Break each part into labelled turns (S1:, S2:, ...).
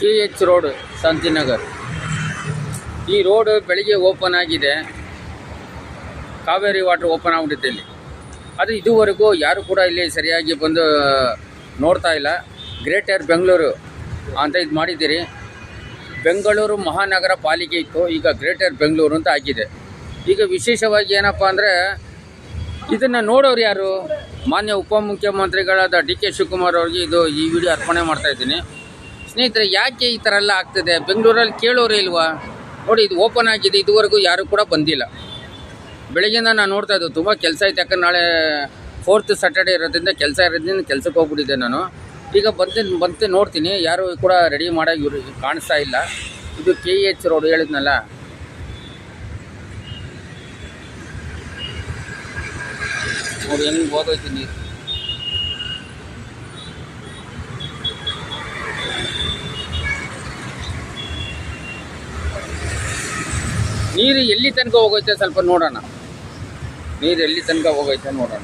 S1: KH road Shantinagar. ಈ road ಬೆಳಿಗ್ಗೆ open ಆಗಿದೆ, ಕಾವೇರಿ ವಾಟರ್ ಓಪನ್ ಆಗಿಬಿಡುತ್ತೆ ಇಲ್ಲಿ. ಅದು ಇದುವರೆಗೂ ಯಾರು ಕೂಡ ಇಲ್ಲಿ ಸರಿಯಾಗಿ ಬಂದು ನೋಡ್ತಾ ಇಲ್ಲ. ಗ್ರೇಟರ್ ಬೆಂಗಳೂರು ಅಂತ ಇದು ಮಾಡಿದ್ದೀರಿ. ಬೆಂಗಳೂರು ಮಹಾನಗರ ಪಾಲಿಕೆ ಇತ್ತು, ಈಗ ಗ್ರೇಟರ್ ಬೆಂಗಳೂರು ಅಂತ ಆಗಿದೆ. ಈಗ ವಿಶೇಷವಾಗಿ ಏನಪ್ಪ ಅಂದರೆ ಇದನ್ನು ನೋಡೋರು ಯಾರು? ಮಾನ್ಯ ಉಪಮುಖ್ಯಮಂತ್ರಿಗಳಾದ DK ಶಿವಕುಮಾರ್ ಅವ್ರಿಗೆ ಈ ವಿಡಿಯೋ ಅರ್ಪಣೆ ಮಾಡ್ತಾಯಿದ್ದೀನಿ. ಸ್ನೇಹಿತರೆ, ಯಾಕೆ ಈ ಥರ ಎಲ್ಲ ಆಗ್ತದೆ? ಬೆಂಗಳೂರಲ್ಲಿ ಕೇಳೋರೇ ಇಲ್ವಾ? ನೋಡಿ, ಇದು ಓಪನ್ ಆಗಿದೆ, ಇದುವರೆಗೂ ಯಾರೂ ಕೂಡ ಬಂದಿಲ್ಲ. ಬೆಳಗ್ಗೆಯಿಂದ ನಾನು ನೋಡ್ತಾ ಇದ್ದು, ತುಂಬ ಕೆಲಸ ಐತೆ. ಯಾಕಂದ್ರೆ ನಾಳೆ 4th ಸ್ಯಾಟರ್ಡೇ ಇರೋದ್ರಿಂದ ಕೆಲಸ ಇರೋದ್ರಿಂದ ಕೆಲಸಕ್ಕೆ ಹೋಗ್ಬಿಟ್ಟಿದ್ದೆ ನಾನು. ಈಗ ಬಂತೆ ನೋಡ್ತೀನಿ, ಯಾರು ಕೂಡ ರೆಡಿ ಮಾಡೋಕೆ ಇವರು ಕಾಣಿಸ್ತಾ ಇಲ್ಲ. ಇದು KH ರೋಡ್ ಹೇಳಿದ್ನಲ್ಲ, ನೋಡಿ ಹೆಂಗೆ ಹೋಗೋಯ್ತು ನೀರು. ನೀರು ಎಲ್ಲಿ ತನಕ ಹೋಗೈತೆ ಸ್ವಲ್ಪ ನೋಡೋಣ. ನೀರು ಎಲ್ಲಿ ತನಕ ಹೋಗೈತೆ ನೋಡೋಣ.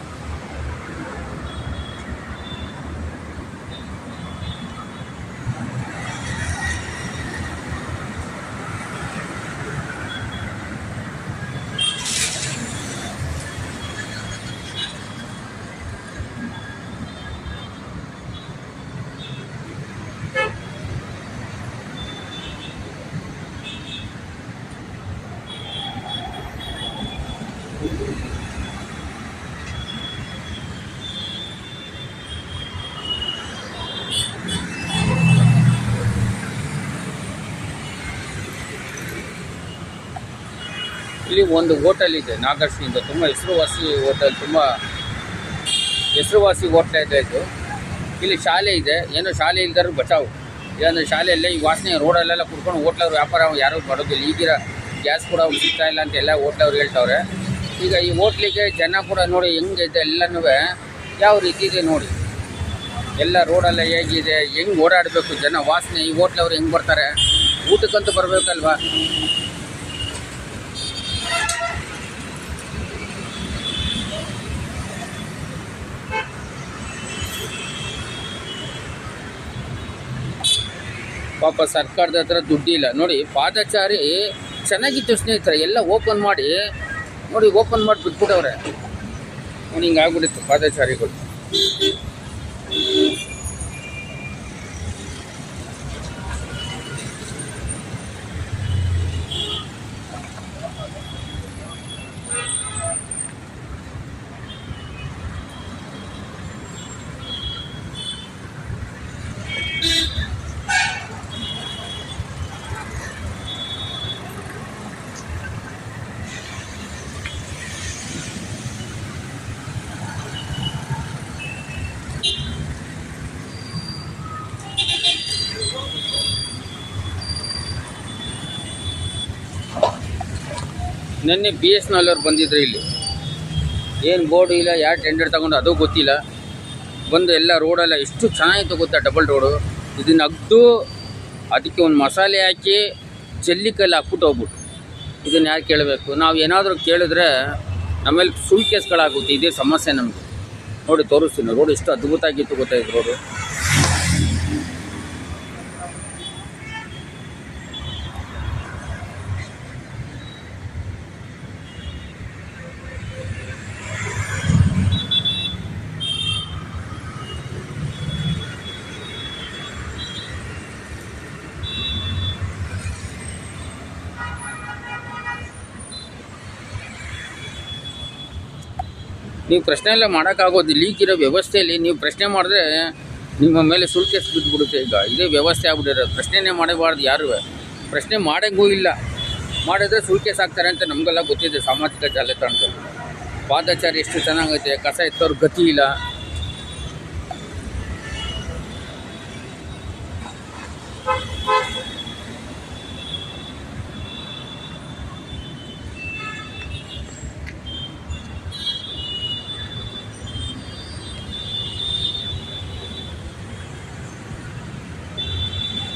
S1: ಇಲ್ಲಿ ಒಂದು ಹೋಟೆಲ್ ಇದೆ, ನಾಗಶ್ರೀ ಅಂತ. ತುಂಬ ಹೆಸರುವಾಸಿ ಹೋಟೆಲ್, ತುಂಬ ಹೆಸರುವಾಸಿ ಹೋಟ್ಲ್ ಇದು. ಇಲ್ಲಿ ಶಾಲೆ ಇದೆ, ಏನೋ ಶಾಲೆ ಇಲ್ದಾರು ಬಚಾವು. ಇಲ್ಲಾಂದರೆ ಶಾಲೆಯಲ್ಲೇ ಈ ವಾಸನೆ ರೋಡಲ್ಲೆಲ್ಲ ಕುಡ್ಕೊಂಡು ಹೋಟ್ಲವ್ರು ವ್ಯಾಪಾರ ಯಾರೂ ಮಾಡೋದಿಲ್ಲ. ಈಗಿರೋ ಗ್ಯಾಸ್ ಕೂಡ ಸಿಗ್ತಾ ಇಲ್ಲ ಅಂತ ಎಲ್ಲ ಹೋಟ್ಲವ್ರು ಹೇಳ್ತವ್ರೆ. ಈಗ ಈ ಹೋಟ್ಲಿಗೆ ಜನ ಕೂಡ ನೋಡಿ ಹೆಂಗೈತೆ ಎಲ್ಲನೂ ಯಾವ ರೀತಿ ಇದೆ ನೋಡಿ. ಎಲ್ಲ ರೋಡೆಲ್ಲ ಹೇಗಿದೆ, ಹೆಂಗೆ ಓಡಾಡಬೇಕು ಜನ. ವಾಸನೆ ಈ ಹೋಟ್ಲವ್ರು ಹೆಂಗೆ ಬರ್ತಾರೆ? ಊಟಕ್ಕಂತೂ ಬರಬೇಕಲ್ವಾ? ಪಾಪ ಸರ್ಕಾರದ ಹತ್ರ ದುಡ್ಡಿಲ್ಲ. ನೋಡಿ, ಪಾದಚಾರಿ ಚೆನ್ನಾಗಿತ್ತು ಸ್ನೇಹಿತರೆ, ಎಲ್ಲ ಓಪನ್ ಮಾಡಿ ನೋಡಿ, ಓಪನ್ ಮಾಡಿ ಬಿಟ್ಬಿಟ್ಟವ್ರೆ. ನೋಡಿ, ಹಿಂಗೆ ಆಗ್ಬಿಟ್ಟಿತ್ತು ಪಾದಚಾರಿಗಳು. ನಿನ್ನೆ BSNL ಅವ್ರು ಬಂದಿದ್ರು ಇಲ್ಲಿ. ಏನು ಬೋರ್ಡು ಇಲ್ಲ, ಯಾರು ಟೆಂಡರ್ ತಗೊಂಡು ಅದು ಗೊತ್ತಿಲ್ಲ. ಬಂದು ಎಲ್ಲ ರೋಡೆಲ್ಲ ಎಷ್ಟು ಚೆನ್ನಾಗಿತ್ತು ಗೊತ್ತಾ, ಡಬಲ್ ರೋಡು. ಇದನ್ನು ಅಗ್ದು ಅದಕ್ಕೆ ಒಂದು ಮಸಾಲೆ ಹಾಕಿ ಜಲ್ಲಿಕಲ್ಲಿ ಹಾಕ್ಬಿಟ್ಟು ಹೋಗ್ಬಿಟ್ಟು. ಇದನ್ನು ಯಾರು ಕೇಳಬೇಕು? ನಾವು ಏನಾದರೂ ಕೇಳಿದ್ರೆ ನಮ್ಮಲ್ಲಿ ಸುಳ್ಳು ಕೇಸ್ಗಳಾಗುತ್ತೆ. ಇದೇ ಸಮಸ್ಯೆ ನಮಗೆ. ನೋಡಿ, ತೋರಿಸ್ತೀನಿ. ರೋಡ್ ಎಷ್ಟು ಅದ್ಭುತವಾಗಿತ್ತು ಗೊತ್ತಾ ಇದು ರೋಡು. ನೀವು ಪ್ರಶ್ನೆ ಎಲ್ಲ ಮಾಡೋಕ್ಕಾಗೋದಿಲ್ಲ. ಈಗಿರೋ ವ್ಯವಸ್ಥೆಯಲ್ಲಿ ನೀವು ಪ್ರಶ್ನೆ ಮಾಡಿದ್ರೆ ನಿಮ್ಮ ಮೇಲೆ ಸುಳ್ಳು ಕೇಸ್ ಬಿಟ್ಬಿಡುತ್ತೆ. ಈಗ ಇದೇ ವ್ಯವಸ್ಥೆ ಆಗ್ಬಿಟ್ಟಿರೋದು. ಪ್ರಶ್ನೆನೇ ಮಾಡಬಾರ್ದು ಯಾರು. ಪ್ರಶ್ನೆ ಮಾಡೋಂಗೂ ಇಲ್ಲ. ಮಾಡಿದ್ರೆ ಸುಳ್ಳು ಕೇಸ್ ಆಗ್ತಾರೆ ಅಂತ ನಮಗೆಲ್ಲ ಗೊತ್ತಿದೆ ಸಾಮಾಜಿಕ ಜಾಲತಾಣದಲ್ಲಿ. ಪಾದಚಾರಿ ಎಷ್ಟು ಚೆನ್ನಾಗೈತೆ, ಕಸ ಎತ್ತೋರು ಗತಿ ಇಲ್ಲ.